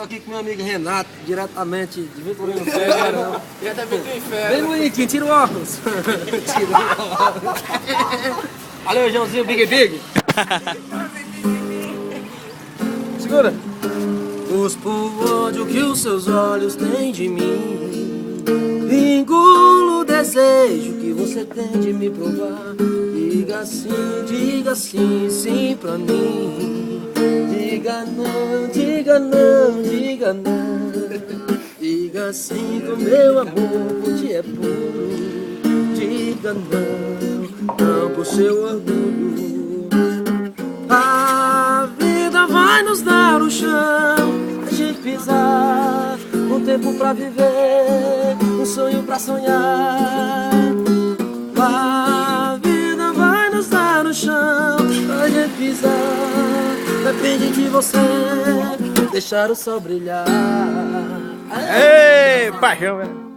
Tô aqui com meu amigo Renato, diretamente de Vitorino Ferro. Diretamente do inferno. Bem bonitinho, tira o óculos. Tira o óculos. Valeu, Joãozinho, Big Big. Segura. Cuspo o ódio que os seus olhos têm de mim. Engulo o desejo que você tem de me provar. Diga sim, sim pra mim. Diga não, diga não, diga não. Diga sim que o meu amor por ti é puro. Diga não, não por seu orgulho. A vida vai nos dar o chão, a gente pisar, um tempo pra viver, um sonho pra sonhar. A vida vai nos dar o chão, a gente pisar, depende de você, deixar o sol brilhar. Ei, paixão, velho.